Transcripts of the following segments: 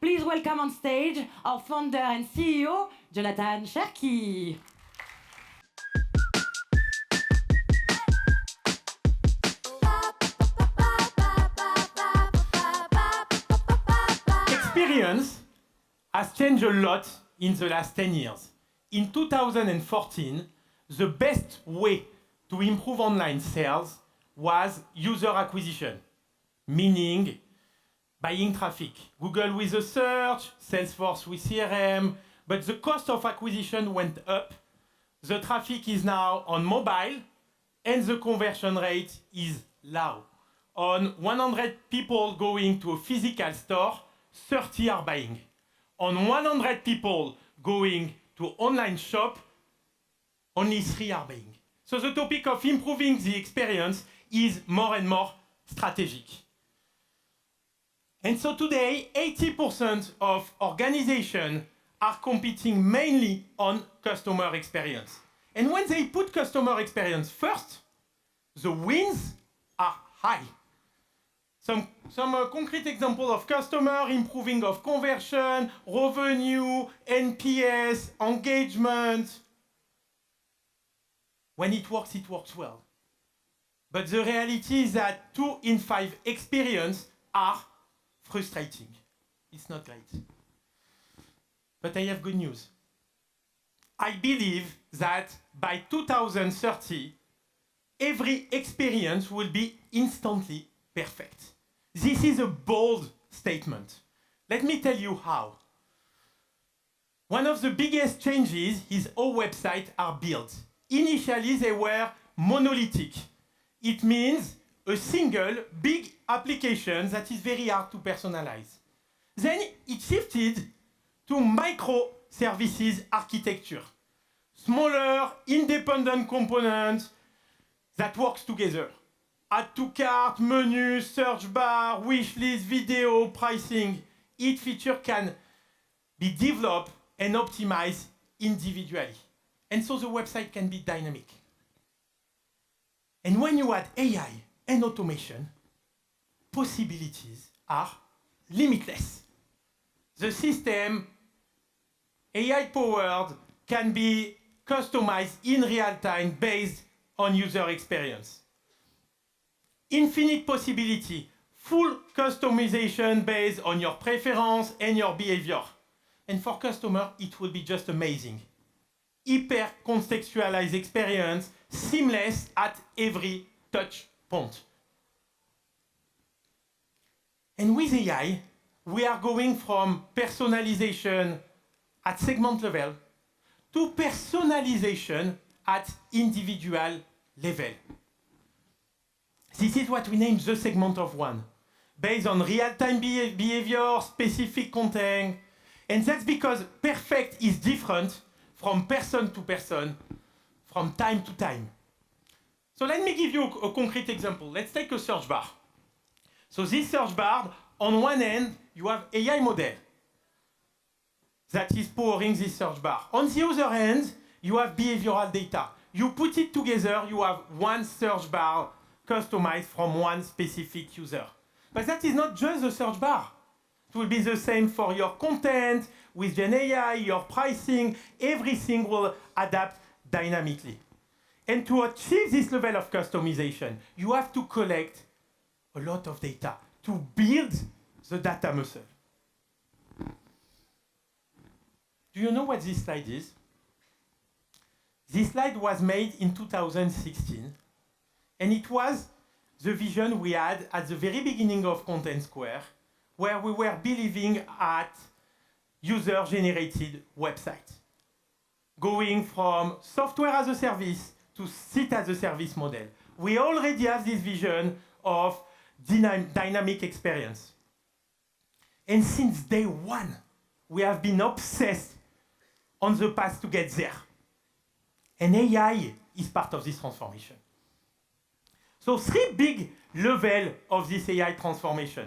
Please welcome on stage our founder and CEO, Jonathan Cherki. Experience has changed a lot in the last 10 years. In 2014, the best way to improve online sales was user acquisition, meaning buying traffic. Google with a search, Salesforce with CRM, but the cost of acquisition went up. The traffic is now on mobile, and the conversion rate is low. On 100 people going to a physical store, 30 are buying. On 100 people going to online shop, only 3 are buying. So the topic of improving the experience is more and more strategic. And so today, 80% of organizations are competing mainly on customer experience. And when they put customer experience first, the wins are high. Some concrete example of customer improving of conversion, revenue, NPS, engagement. When it works well. But the reality is that 2 in 5 experiences are frustrating. It's not great. But I have good news. I believe that by 2030, every experience will be instantly perfect. This is a bold statement. Let me tell you how. One of the biggest changes is how websites are built. Initially, they were monolithic. It means a single big application that is very hard to personalize. Then it shifted to microservices architecture. Smaller, independent components that works together. Add to cart, menu, search bar, wish list, video, pricing. Each feature can be developed and optimized individually. And so the website can be dynamic. And when you add AI and automation, possibilities are limitless. The system, AI-powered, can be customized in real time based on user experience. Infinite possibility, full customization based on your preference and your behavior. And for customer, it will be just amazing. Hyper-contextualized experience, seamless at every touch point. And with AI, we are going from personalization at segment level to personalization at individual level. This is what we name the segment of one, based on real-time behavior, specific content, and that's because perfect is different from person to person, from time to time. So let me give you a concrete example. Let's take a search bar. So this search bar, on one end, you have AI model that is powering this search bar. On the other end, you have behavioral data. You put it together, you have one search bar customized from one specific user. But that is not just the search bar. It will be the same for your content, with Gen AI, your pricing, everything will adapt dynamically. And to achieve this level of customization, you have to collect a lot of data to build the data muscle. Do you know what this slide is? This slide was made in 2016, and it was the vision we had at the very beginning of Contentsquare, where we were believing at user-generated websites, going from software as a service to site as a service model. We already have this vision of dynamic experience. And since day one, we have been obsessed on the path to get there. And AI is part of this transformation. So 3 big levels of this AI transformation.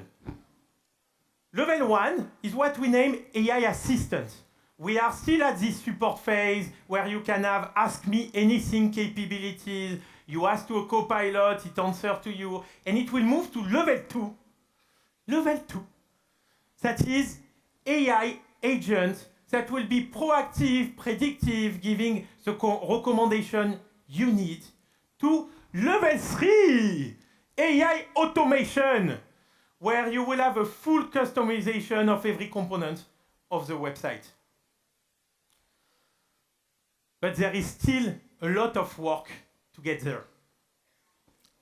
Level 1 is what we name AI assistant. We are still at this support phase where you can have ask me anything capabilities. You ask to a copilot, it answers to you, and it will move to level 2. Level 2, that is AI agent that will be proactive, predictive, giving the recommendation you need, to level 3, AI automation, where you will have a full customization of every component of the website. But there is still a lot of work to get there.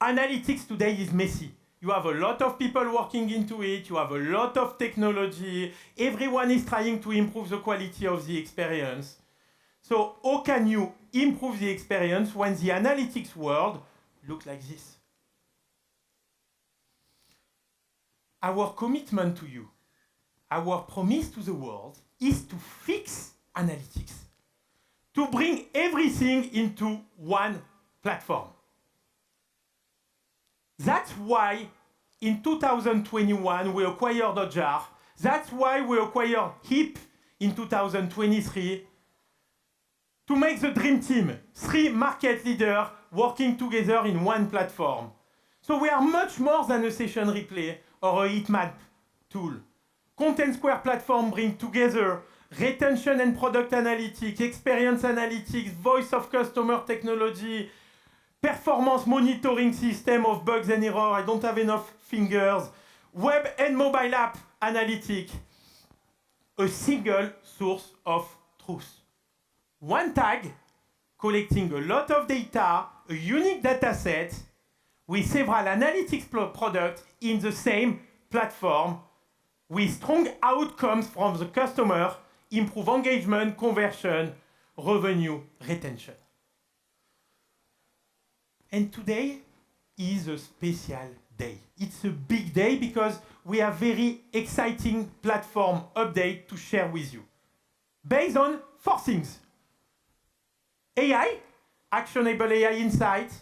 Analytics today is messy. You have a lot of people working into it, you have a lot of technology, everyone is trying to improve the quality of the experience. So how can you improve the experience when the analytics world looks like this? Our commitment to you, our promise to the world is to fix analytics, to bring everything into one platform. That's why in 2021 we acquired Ojar. That's why we acquired HIP in 2023 to make the dream team, 3 market leaders working together in one platform. So we are much more than a session replay or a heat map tool. Contentsquare platform brings together retention and product analytics, experience analytics, voice of customer technology, performance monitoring system of bugs and errors. I don't have enough fingers. Web and mobile app analytics. A single source of truth. One tag collecting a lot of data, a unique data set with several analytics products in the same platform with strong outcomes from the customer, improve engagement, conversion, revenue, retention. And today is a special day. It's a big day because we have very exciting platform update to share with you. Based on 4 things. AI, actionable AI insights,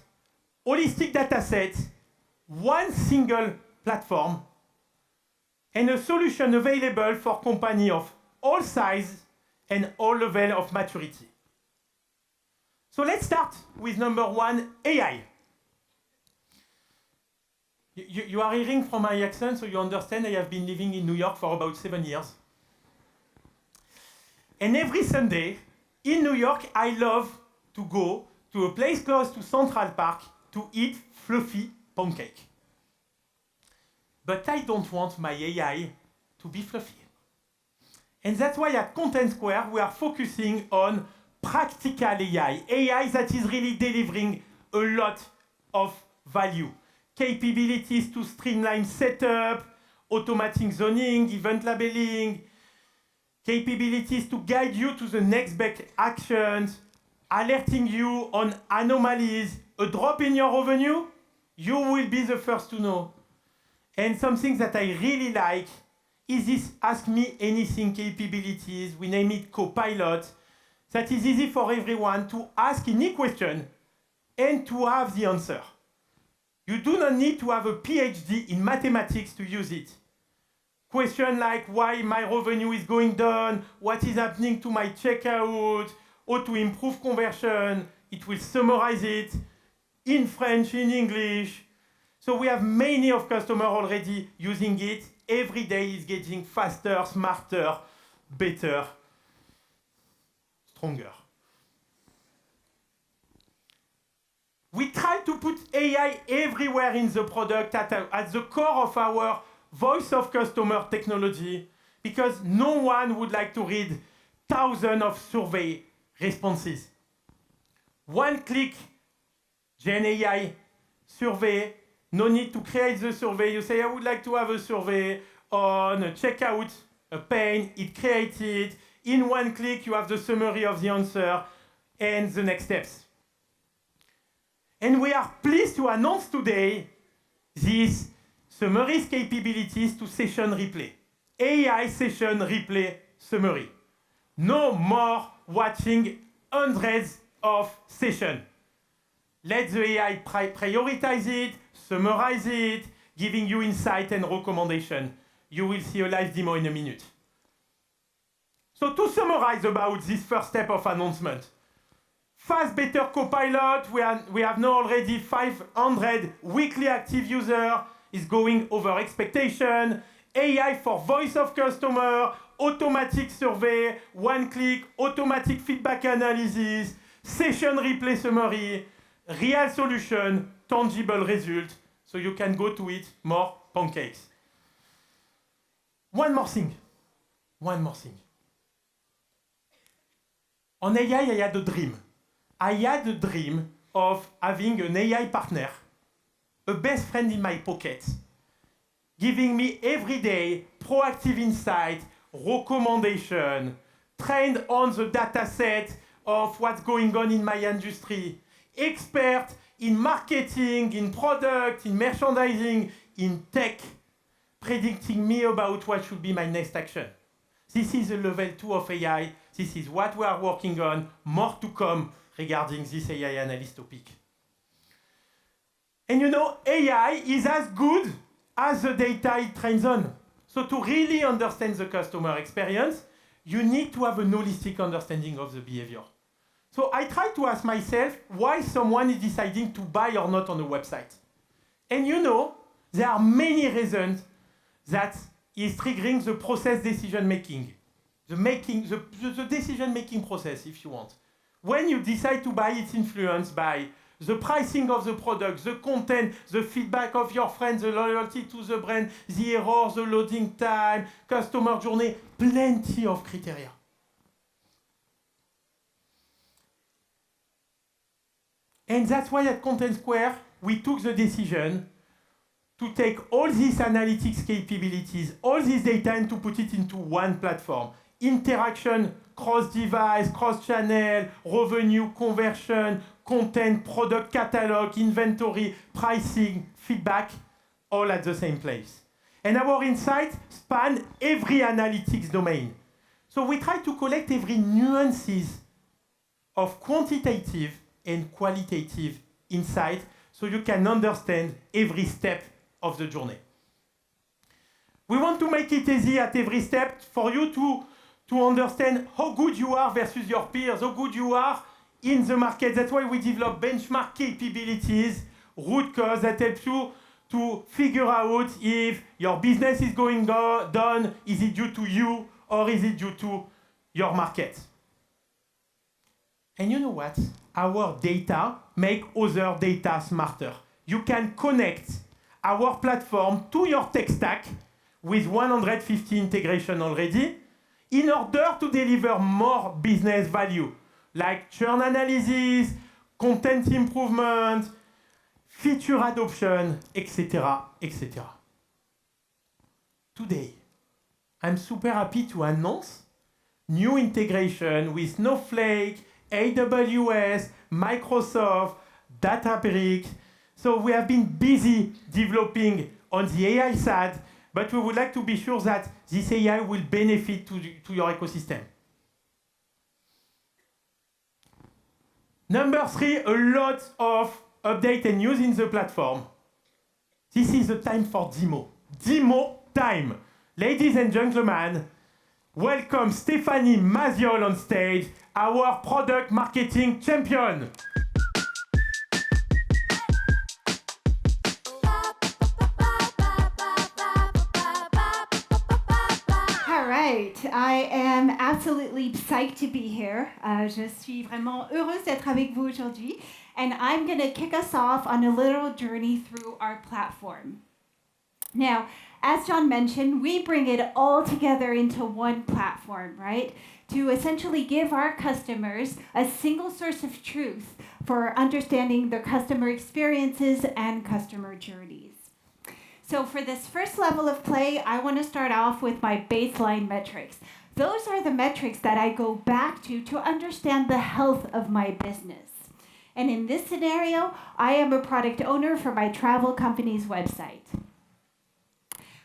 holistic data set, one single platform, and a solution available for companies of all sizes and all level of maturity. So let's start with number 1, AI. You are hearing from my accent, so you understand I have been living in New York for about 7 years. And every Sunday in New York, I love to go to a place close to Central Park to eat fluffy pancake. But I don't want my AI to be fluffy. And that's why at Contentsquare, we are focusing on practical AI, AI that is really delivering a lot of value. Capabilities to streamline setup, automating zoning, event labeling, capabilities to guide you to the next best actions, alerting you on anomalies, a drop in your revenue, you will be the first to know. And something that I really like is this Ask Me Anything capabilities. We name it Copilot. That is easy for everyone to ask any question and to have the answer. You do not need to have a PhD in mathematics to use it. Question like why my revenue is going down, what is happening to my checkout, how to improve conversion. It will summarize it in French, in English. So we have many of customers already using it. Every day is getting faster, smarter, better, stronger. We try to put AI everywhere in the product at the core of our voice of customer technology because no one would like to read thousands of survey responses. One click, Gen AI survey, no need to create the survey. You say, I would like to have a survey on a checkout, a pane, it creates it. In one click, you have the summary of the answer and the next steps. And we are pleased to announce today these summaries capabilities to session replay. AI session replay summary. No more watching hundreds of sessions. Let the AI prioritize it, summarize it, giving you insight and recommendation. You will see a live demo in a minute. So to summarize about this first step of announcement, fast, better Copilot, we have now already 500 weekly active users, is going over expectation, AI for voice of customer, automatic survey, one-click, automatic feedback analysis, session replay summary, real solution, tangible result, so you can go to eat more pancakes. One more thing. On AI, I had a dream. I had a dream of having an AI partner, a best friend in my pocket, giving me every day proactive insight, recommendation, trained on the data set of what's going on in my industry, expert in marketing, in product, in merchandising, in tech, predicting me about what should be my next action. This is the level 2 of AI. This is what we are working on. More to come regarding this AI analyst topic. And you know, AI is as good as the data it trains on. So to really understand the customer experience, you need to have a holistic understanding of the behavior. So I try to ask myself why someone is deciding to buy or not on a website. And you know, there are many reasons that is triggering the process decision making. The decision making process, if you want. When you decide to buy, it's influenced by the pricing of the product, the content, the feedback of your friends, the loyalty to the brand, the errors, the loading time, customer journey, plenty of criteria. And that's why at Contentsquare, we took the decision to take all these analytics capabilities, all this data, and to put it into one platform. Interaction, cross-device, cross-channel, revenue, conversion, content, product catalog, inventory, pricing, feedback, all at the same place. And our insights span every analytics domain. So we try to collect every nuances of quantitative and qualitative insight so you can understand every step of the journey. We want to make it easy at every step for you to understand how good you are versus your peers, how good you are in the market. That's why we develop benchmark capabilities, root cause that helps you to figure out if your business is going down, is it due to you or is it due to your market? And you know what? Our data make other data smarter. You can connect our platform to your tech stack with 150 integration already in order to deliver more business value, like churn analysis, content improvement, feature adoption, etc., etc. Today, I'm super happy to announce new integration with Snowflake, AWS, Microsoft, Databricks. So we have been busy developing on the AI side, but we would like to be sure that this AI will benefit to your ecosystem. Number 3, a lot of update and news in the platform. This is the time for demo. Demo time. Ladies and gentlemen, welcome Stéphanie Maziol on stage, our product marketing champion. I am absolutely psyched to be here. Je suis vraiment heureuse d'être avec vous aujourd'hui. And I'm going to kick us off on a little journey through our platform. Now, as John mentioned, we bring it all together into one platform, right? To essentially give our customers a single source of truth for understanding their customer experiences and customer journeys. So for this first level of play, I want to start off with my baseline metrics. Those are the metrics that I go back to understand the health of my business. And in this scenario, I am a product owner for my travel company's website.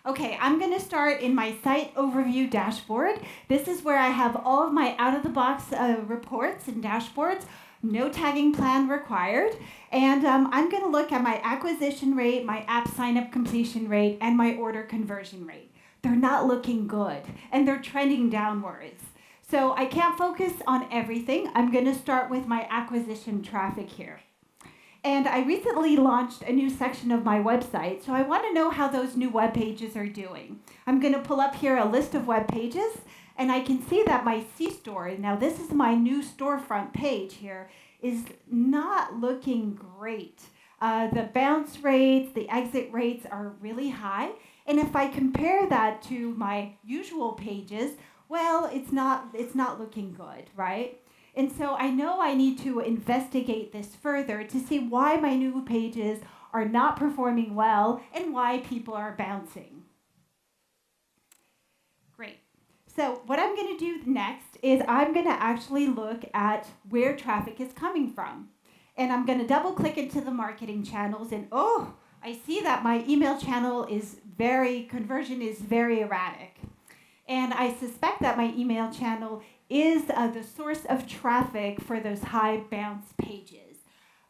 Okay, I'm going to start in my site overview dashboard. This is where I have all of my out-of-the-box reports and dashboards. No tagging plan required. And I'm going to look at my acquisition rate, my app sign-up completion rate, and my order conversion rate. They're not looking good, and they're trending downwards. So I can't focus on everything. I'm going to start with my acquisition traffic here. And I recently launched a new section of my website, so I want to know how those new web pages are doing. I'm going to pull up here a list of web pages, and I can see that my C-store, now this is my new storefront page here, is not looking great. The bounce rates, the exit rates are really high, and if I compare that to my usual pages, well, it's not looking good, right? And so I know I need to investigate this further to see why my new pages are not performing well and why people are bouncing. Great. So what I'm going to do next is I'm going to actually look at where traffic is coming from. And I'm going to double click into the marketing channels, and oh, I see that my email channel conversion is very erratic. And I suspect that my email channel is the source of traffic for those high bounce pages.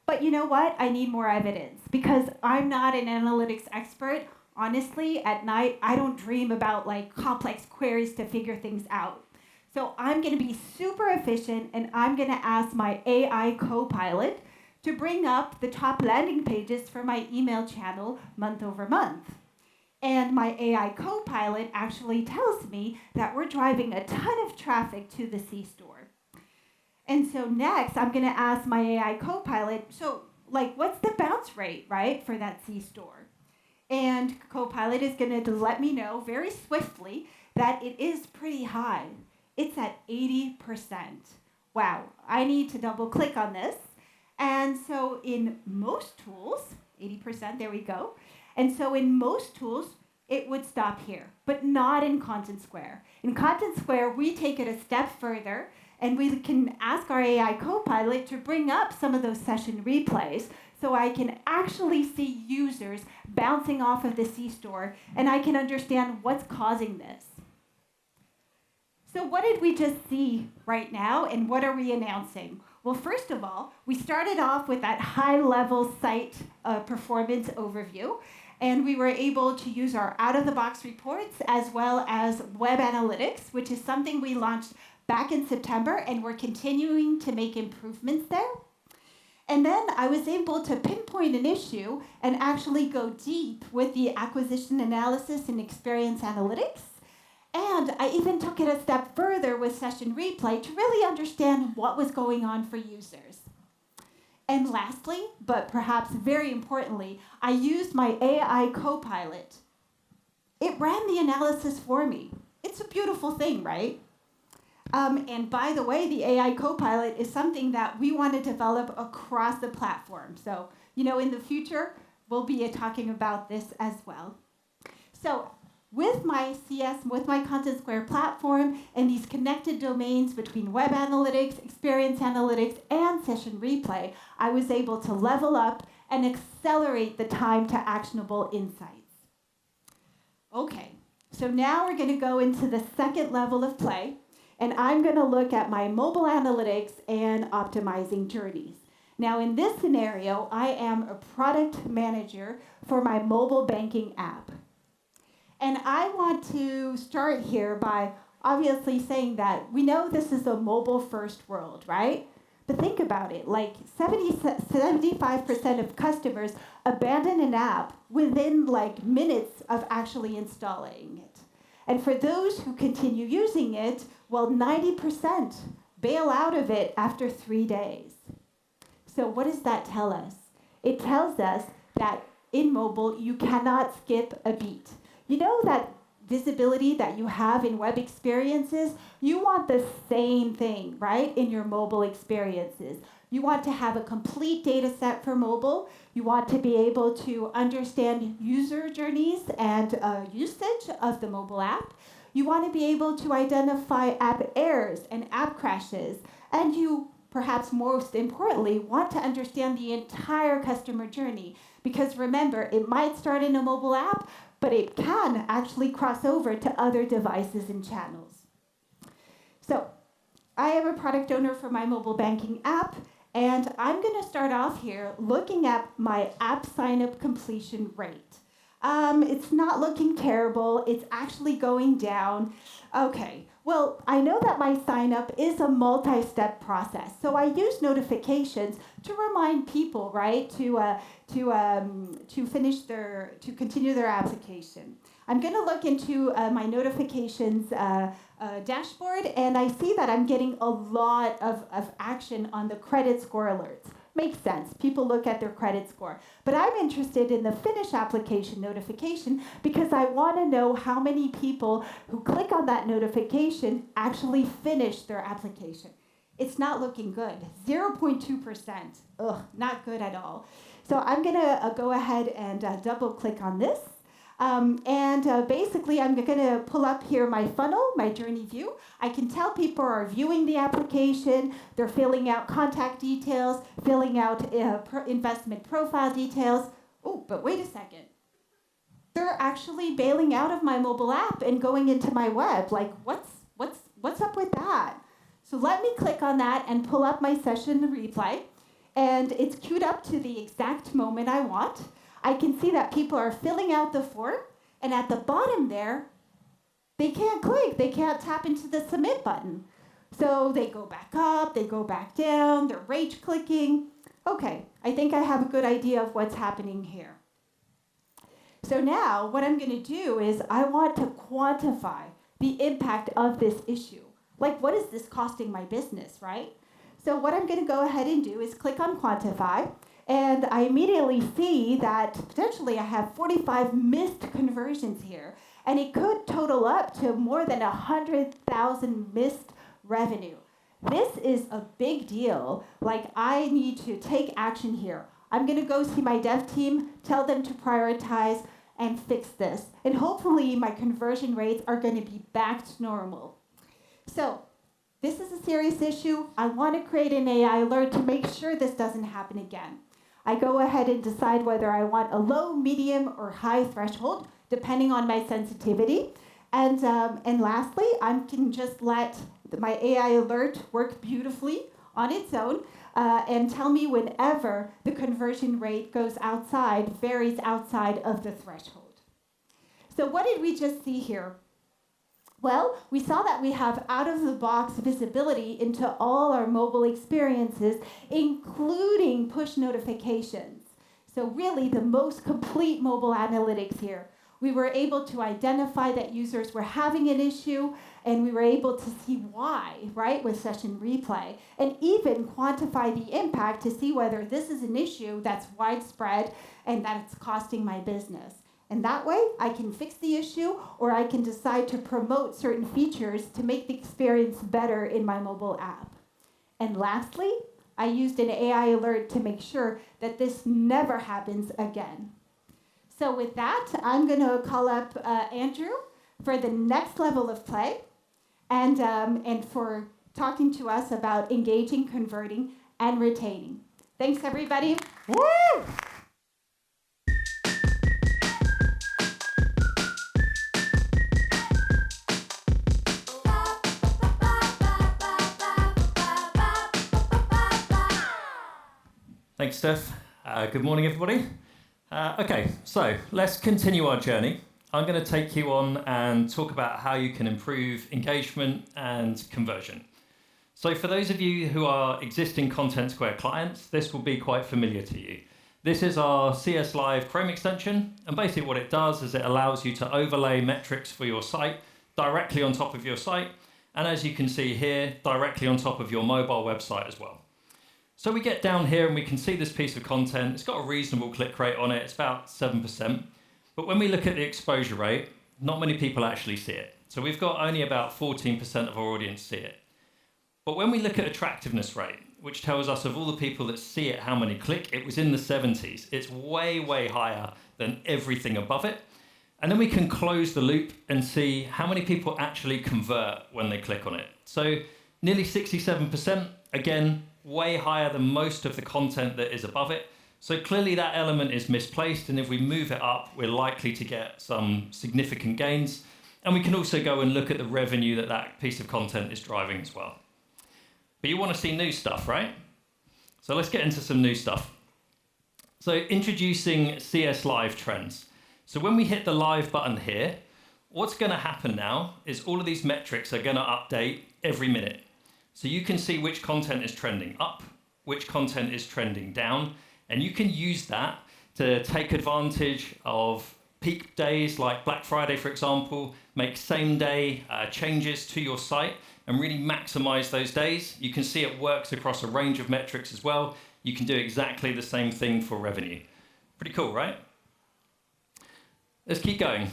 But you know what? I need more evidence because I'm not an analytics expert. Honestly, at night, I don't dream about like complex queries to figure things out. So I'm going to be super efficient, and I'm going to ask my AI co-pilot to bring up the top landing pages for my email channel month over month. And my AI co-pilot actually tells me that we're driving a ton of traffic to the C-store. And so next, I'm going to ask my AI co-pilot, so like what's the bounce rate, right, for that C-store? And co-pilot is going to let me know very swiftly that it is pretty high. It's at 80%. Wow, I need to double click on this. And so in most tools, 80%, there we go. And so in most tools, it would stop here, but not in Contentsquare. In Contentsquare, we take it a step further, and we can ask our AI co-pilot to bring up some of those session replays so I can actually see users bouncing off of the C-store, and I can understand what's causing this. So what did we just see right now, and what are we announcing? Well, first of all, we started off with that high-level site performance overview, and we were able to use our out-of-the-box reports as well as web analytics, which is something we launched back in September, and we're continuing to make improvements there. And then I was able to pinpoint an issue and actually go deep with the acquisition analysis and experience analytics. And I even took it a step further with session replay to really understand what was going on for users. And lastly, but perhaps very importantly, I used my AI co-pilot. It ran the analysis for me. It's a beautiful thing, right? And by the way, the AI co-pilot is something that we want to develop across the platform. So, in the future, we'll be talking about this as well. So, with my Contentsquare platform and these connected domains between web analytics, experience analytics, and session replay, I was able to level up and accelerate the time to actionable insights. Okay, so now we're going to go into the second level of play, and I'm going to look at my mobile analytics and optimizing journeys. Now, in this scenario, I am a product manager for my mobile banking app. And I want to start here by obviously saying that we know this is a mobile-first world, right? But think about it, like 75% of customers abandon an app within like minutes of actually installing it. And for those who continue using it, well, 90% bail out of it after 3 days. So what does that tell us? It tells us that in mobile, you cannot skip a beat. You know that visibility that you have in web experiences? You want the same thing, right, in your mobile experiences. You want to have a complete data set for mobile. You want to be able to understand user journeys and usage of the mobile app. You want to be able to identify app errors and app crashes. And you, perhaps most importantly, want to understand the entire customer journey. Because remember, it might start in a mobile app, but it can actually cross over to other devices and channels. So I am a product owner for my mobile banking app, and I'm going to start off here looking at my app sign-up completion rate. It's not looking terrible. It's actually going down. Okay, well, I know that my sign up is a multi-step process. So I use notifications to remind people, right, to finish to continue their application. I'm going to look into my notifications dashboard, and I see that I'm getting a lot of action on the credit score alerts. Makes sense. People look at their credit score. But I'm interested in the finish application notification because I want to know how many people who click on that notification actually finish their application. It's not looking good. 0.2%. Ugh, not good at all. So I'm going to go ahead and double click on this. Basically, I'm going to pull up here my funnel, my journey view. I can tell people are viewing the application, they're filling out contact details, filling out investment profile details. Oh, but wait a second. They're actually bailing out of my mobile app and going into my web. Like, what's up with that? So let me click on that and pull up my session replay. And it's queued up to the exact moment I want. I can see that people are filling out the form, and at the bottom there, they can't click, they can't tap into the submit button. So they go back up, they go back down, they're rage clicking. Okay, I think I have a good idea of what's happening here. So now what I'm going to do is I want to quantify the impact of this issue. Like, what is this costing my business, right? So what I'm going to go ahead and do is click on quantify. And I immediately see that potentially I have 45 missed conversions here. And it could total up to more than 100,000 missed revenue. This is a big deal. Like, I need to take action here. I'm going to go see my dev team, tell them to prioritize and fix this. And hopefully my conversion rates are going to be back to normal. So this is a serious issue. I want to create an AI alert to make sure this doesn't happen again. I go ahead and decide whether I want a low, medium, or high threshold, depending on my sensitivity. And lastly, I can just let my AI alert work beautifully on its own and tell me whenever the conversion rate varies outside of the threshold. So what did we just see here? Well, we saw that we have out-of-the-box visibility into all our mobile experiences, including push notifications. So really the most complete mobile analytics here. We were able to identify that users were having an issue, and we were able to see why, right, with session replay, and even quantify the impact to see whether this is an issue that's widespread and that it's costing my business. And that way, I can fix the issue, or I can decide to promote certain features to make the experience better in my mobile app. And lastly, I used an AI alert to make sure that this never happens again. So with that, I'm going to call up Andrew for the next level of play and for talking to us about engaging, converting, and retaining. Thanks, everybody. Woo! Thanks, Steph. Good morning, everybody. Okay, so let's continue our journey. I'm going to take you on and talk about how you can improve engagement and conversion. So for those of you who are existing Contentsquare clients, this will be quite familiar to you. This is our CS Live Chrome extension, and basically what it does is it allows you to overlay metrics for your site directly on top of your site, and as you can see here, directly on top of your mobile website as well. So we get down here and we can see this piece of content. It's got a reasonable click rate on it. It's about 7%. But when we look at the exposure rate, not many people actually see it. So we've got only about 14% of our audience see it. But when we look at attractiveness rate, which tells us of all the people that see it, how many click, it was in the 70s. It's way, way higher than everything above it. And then we can close the loop and see how many people actually convert when they click on it. So nearly 67%, again, way higher than most of the content that is above it. So clearly that element is misplaced, and if we move it up, we're likely to get some significant gains. And we can also go and look at the revenue that that piece of content is driving as well. But you want to see new stuff, right? So let's get into some new stuff. So introducing CS Live trends. So when we hit the live button here, what's going to happen now is all of these metrics are going to update every minute. So you can see which content is trending up, which content is trending down, and you can use that to take advantage of peak days like Black Friday, for example, make same day changes to your site and really maximize those days. You can see it works across a range of metrics as well. You can do exactly the same thing for revenue. Pretty cool, right? Let's keep going.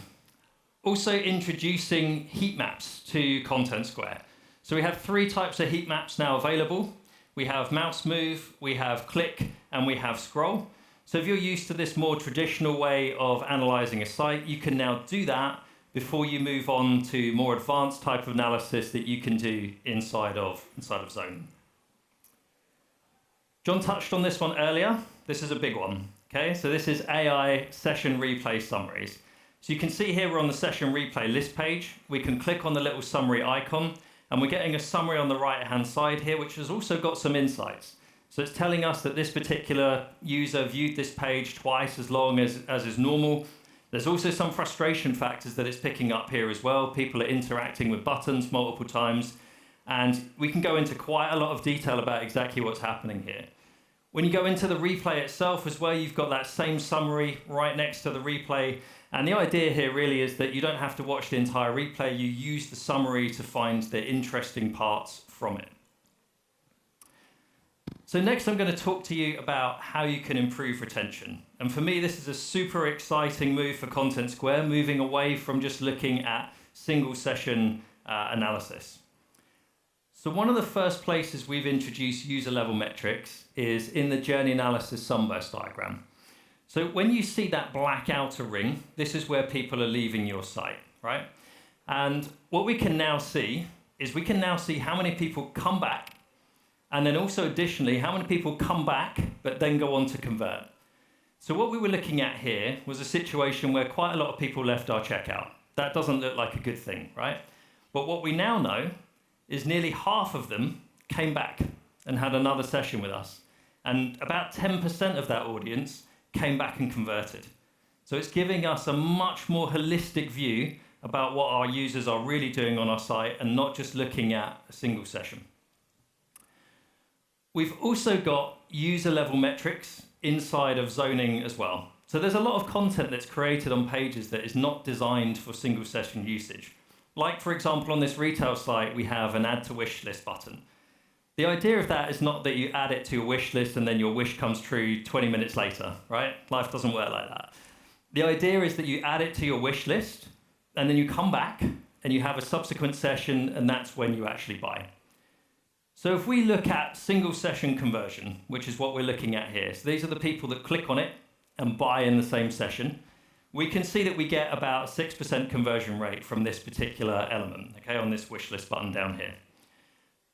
Also introducing heat maps to Contentsquare. So we have 3 types of heat maps now available. We have mouse move, we have click, and we have scroll. So if you're used to this more traditional way of analyzing a site, you can now do that before you move on to more advanced type of analysis that you can do inside of Zone. John touched on this one earlier. This is a big one. Okay, so this is AI session replay summaries. So you can see here we're on the session replay list page. We can click on the little summary icon, and we're getting a summary on the right-hand side here, which has also got some insights. So it's telling us that this particular user viewed this page twice as long as is normal. There's also some frustration factors that it's picking up here as well. People are interacting with buttons multiple times, and we can go into quite a lot of detail about exactly what's happening here. When you go into the replay itself as well, you've got that same summary right next to the replay. And the idea here really is that you don't have to watch the entire replay. You use the summary to find the interesting parts from it. So next I'm going to talk to you about how you can improve retention. And for me, this is a super exciting move for Contentsquare, moving away from just looking at single session analysis. So one of the first places we've introduced user level metrics is in the journey analysis sunburst diagram. So when you see that black outer ring, this is where people are leaving your site, right? And what we can now see is how many people come back, and then also additionally, how many people come back but then go on to convert. So what we were looking at here was a situation where quite a lot of people left our checkout. That doesn't look like a good thing, right? But what we now know is nearly half of them came back and had another session with us. And about 10% of that audience came back and converted. So it's giving us a much more holistic view about what our users are really doing on our site and not just looking at a single session. We've also got user level metrics inside of zoning as well. So there's a lot of content that's created on pages that is not designed for single session usage. Like, for example, on this retail site, we have an add to wish list button. The idea of that is not that you add it to your wish list and then your wish comes true 20 minutes later, right? Life doesn't work like that. The idea is that you add it to your wish list and then you come back and you have a subsequent session, and that's when you actually buy. So if we look at single session conversion, which is what we're looking at here, so these are the people that click on it and buy in the same session, we can see that we get about 6% conversion rate from this particular element, okay, on this wish list button down here.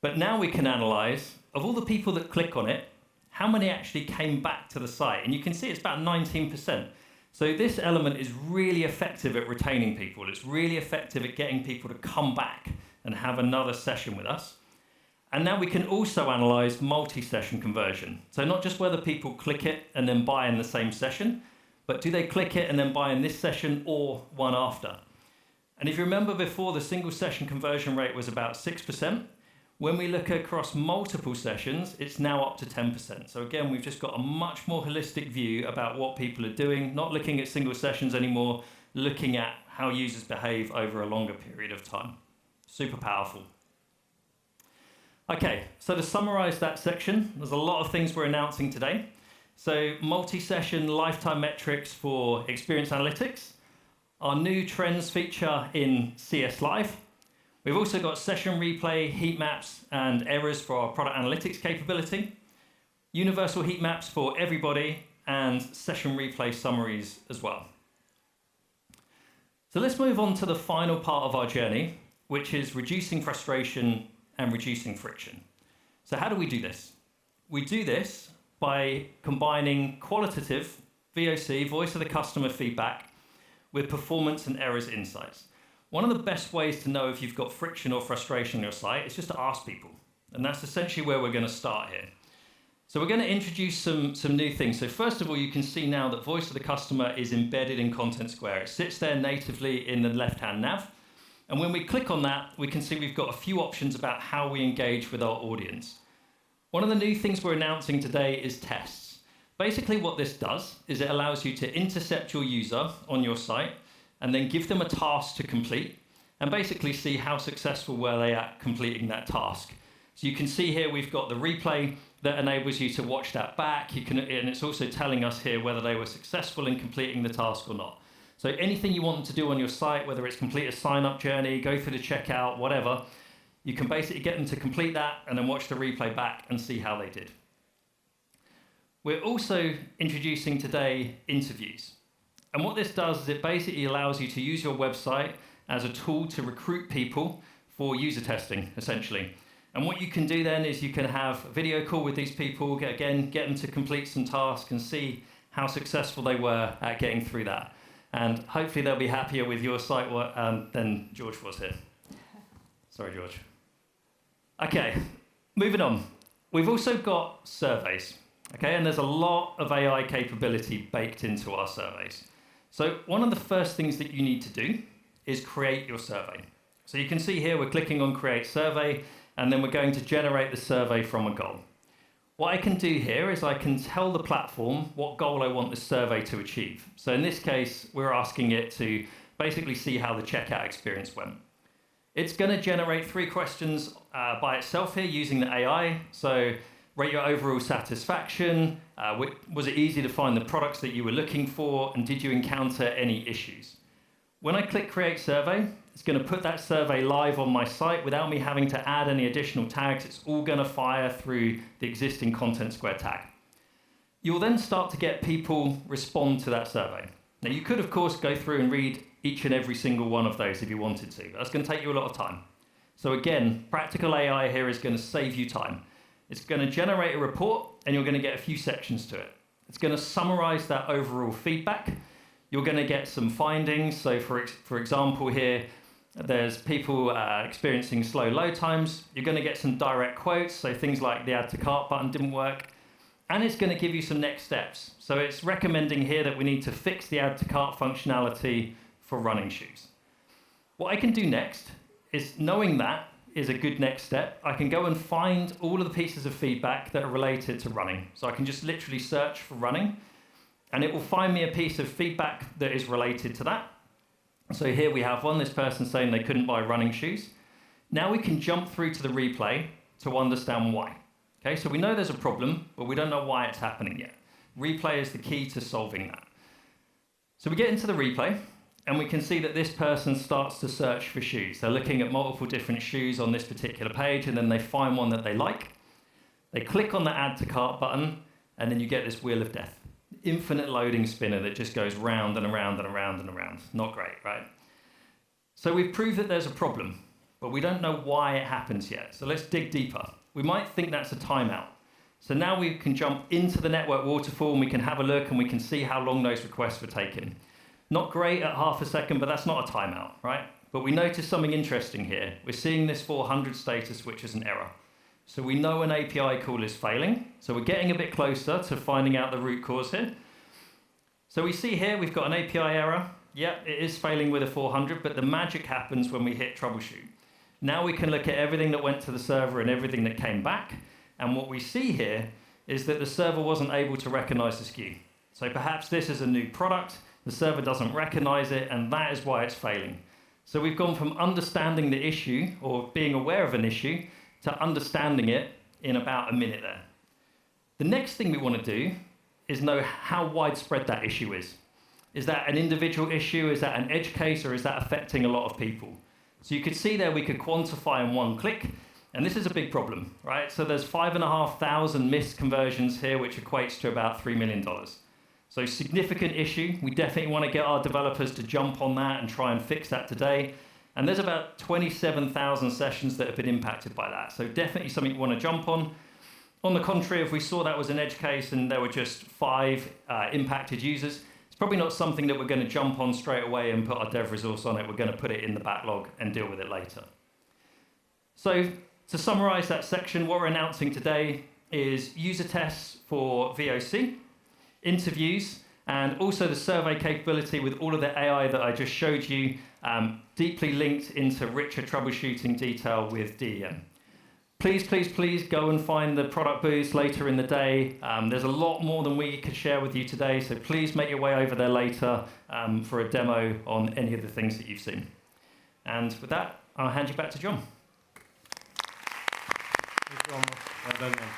But now we can analyze, of all the people that click on it, how many actually came back to the site? And you can see it's about 19%. So this element is really effective at retaining people. It's really effective at getting people to come back and have another session with us. And now we can also analyze multi-session conversion. So not just whether people click it and then buy in the same session, but do they click it and then buy in this session or one after? And if you remember before, the single session conversion rate was about 6%. When we look across multiple sessions, it's now up to 10%. So again, we've just got a much more holistic view about what people are doing, not looking at single sessions anymore, looking at how users behave over a longer period of time. Super powerful. Okay, so to summarize that section, there's a lot of things we're announcing today. So multi-session lifetime metrics for experience analytics, our new trends feature in CS Live. We've also got session replay, heat maps, and errors for our product analytics capability, universal heat maps for everybody, and session replay summaries as well. So let's move on to the final part of our journey, which is reducing frustration and reducing friction. So how do we do this? We do this by combining qualitative VOC, voice of the customer feedback, with performance and errors insights. One of the best ways to know if you've got friction or frustration on your site is just to ask people. And that's essentially where we're going to start here. So we're going to introduce some new things. So first of all, you can see now that voice of the customer is embedded in Contentsquare. It sits there natively in the left-hand nav. And when we click on that, we can see we've got a few options about how we engage with our audience. One of the new things we're announcing today is tests. Basically what this does is it allows you to intercept your user on your site and then give them a task to complete and basically see how successful were they at completing that task. So you can see here we've got the replay that enables you to watch that back. And it's also telling us here whether they were successful in completing the task or not. So anything you want them to do on your site, whether it's complete a sign-up journey, go through the checkout, whatever, you can basically get them to complete that and then watch the replay back and see how they did. We're also introducing today interviews. And what this does is it basically allows you to use your website as a tool to recruit people for user testing, essentially. And what you can do then is you can have a video call with these people, get them to complete some tasks and see how successful they were at getting through that. And hopefully they'll be happier with your site than George was here. Sorry, George. Okay, moving on. We've also got surveys, okay? And there's a lot of AI capability baked into our surveys. So one of the first things that you need to do is create your survey. So you can see here we're clicking on Create Survey, and then we're going to generate the survey from a goal. What I can do here is I can tell the platform what goal I want the survey to achieve. So in this case, we're asking it to basically see how the checkout experience went. It's going to generate 3 questions by itself here using the AI. So rate your overall satisfaction, was it easy to find the products that you were looking for, and did you encounter any issues? When I click Create Survey, it's going to put that survey live on my site without me having to add any additional tags. It's all going to fire through the existing Contentsquare tag. You'll then start to get people respond to that survey. Now, you could, of course, go through and read each and every single one of those if you wanted to. That's going to take you a lot of time. So again, practical AI here is going to save you time. It's going to generate a report, and you're going to get a few sections to it. It's going to summarize that overall feedback. You're going to get some findings. So for example here, there's people experiencing slow load times. You're going to get some direct quotes, so things like the add to cart button didn't work. And it's going to give you some next steps. So it's recommending here that we need to fix the add to cart functionality for running shoes. What I can do next is, knowing that is a good next step, I can go and find all of the pieces of feedback that are related to running. So I can just literally search for running, and it will find me a piece of feedback that is related to that. So here we have one, this person saying they couldn't buy running shoes. Now we can jump through to the replay to understand why. Okay, so we know there's a problem, but we don't know why it's happening yet. Replay is the key to solving that. So we get into the replay, and we can see that this person starts to search for shoes. They're looking at multiple different shoes on this particular page, and then they find one that they like. They click on the add to cart button, and then you get this wheel of death. Infinite loading spinner that just goes round and around and around and around. Not great, right? So we've proved that there's a problem, but we don't know why it happens yet. So let's dig deeper. We might think that's a timeout. So now we can jump into the network waterfall, and we can have a look, and we can see how long those requests were taking. Not great at half a second, but that's not a timeout, right? But we notice something interesting here. We're seeing this 400 status, which is an error. So we know an API call is failing. So we're getting a bit closer to finding out the root cause here. So we see here we've got an API error. Yep, it is failing with a 400, but the magic happens when we hit troubleshoot. Now we can look at everything that went to the server and everything that came back. And what we see here is that the server wasn't able to recognize the SKU. So perhaps this is a new product, the server doesn't recognize it, and that is why it's failing. So we've gone from understanding the issue, or being aware of an issue, to understanding it in about a minute there. The next thing we want to do is know how widespread that issue is. Is that an individual issue? Is that an edge case? Or is that affecting a lot of people? So you could see there we could quantify in one click, and this is a big problem, right? So there's 5,500 missed conversions here, which equates to about $3 million. So significant issue. We definitely want to get our developers to jump on that and try and fix that today. And there's about 27,000 sessions that have been impacted by that. So definitely something you want to jump on. On the contrary, if we saw that was an edge case and there were just 5 impacted users, it's probably not something that we're going to jump on straight away and put our dev resource on it. We're going to put it in the backlog and deal with it later. So to summarize that section, what we're announcing today, is user tests for VOC, interviews, and also the survey capability with all of the AI that I just showed you, deeply linked into richer troubleshooting detail with DEM. Please, please, please go and find the product booths later in the day. There's a lot more than we could share with you today, so please make your way over there later for a demo on any of the things that you've seen. And with that, I'll hand you back to John. Well done, man.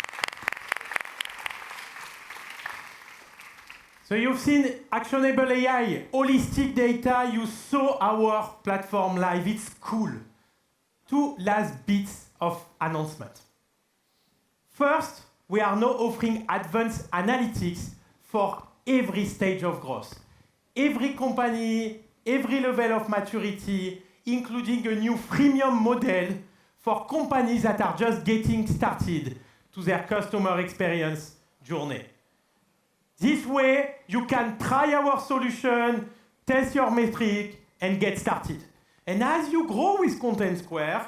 So you've seen actionable AI, holistic data. You saw our platform live. It's cool. Two last bits of announcement. First, we are now offering advanced analytics for every stage of growth. Every company, every level of maturity, including a new freemium model for companies that are just getting started to their customer experience journey. This way, you can try our solution, test your metric, and get started. And as you grow with Contentsquare,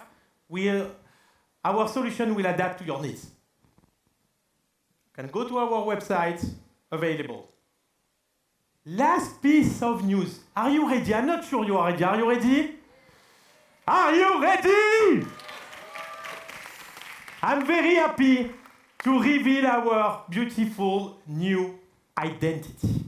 our solution will adapt to your needs. You can go to our website, available. Last piece of news. Are you ready? I'm not sure you are ready. Are you ready? Are you ready? I'm very happy to reveal our beautiful new identity.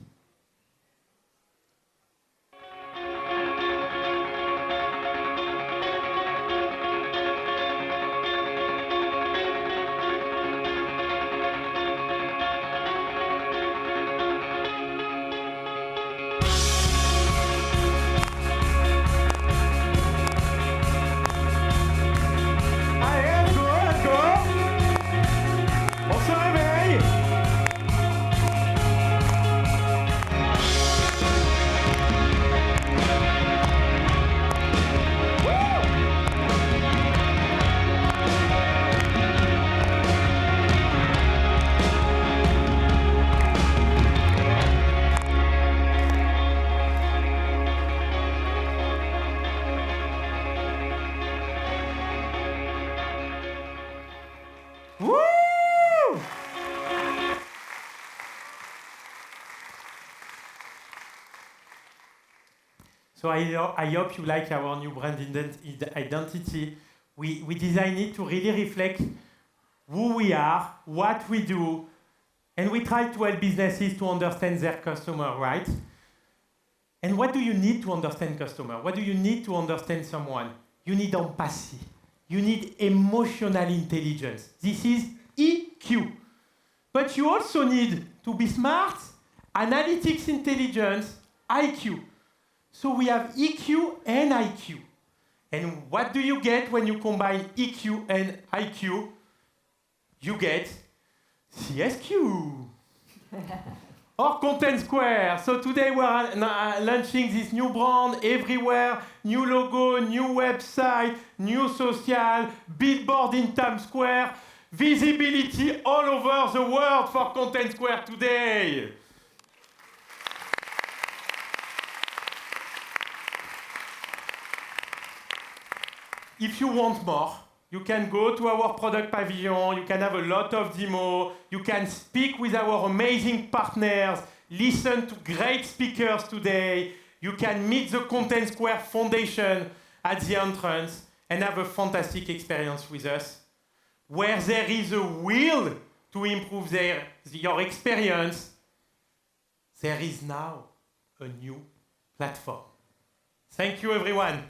So I hope you like our new brand identity. We designed it to really reflect who we are, what we do, and we try to help businesses to understand their customer, right? And what do you need to understand customer? What do you need to understand someone? You need empathy. You need emotional intelligence. This is EQ. But you also need to be smart, analytics intelligence, IQ. So we have EQ and IQ. And what do you get when you combine EQ and IQ? You get CSQ. Or Contentsquare. So today we are launching this new brand everywhere. New logo, new website, new social, billboard in Times Square. Visibility all over the world for Contentsquare today. If you want more, you can go to our product pavilion, you can have a lot of demo, you can speak with our amazing partners, listen to great speakers today, you can meet the Contentsquare Foundation at the entrance and have a fantastic experience with us. Where there is a will to improve your experience, there is now a new platform. Thank you, everyone.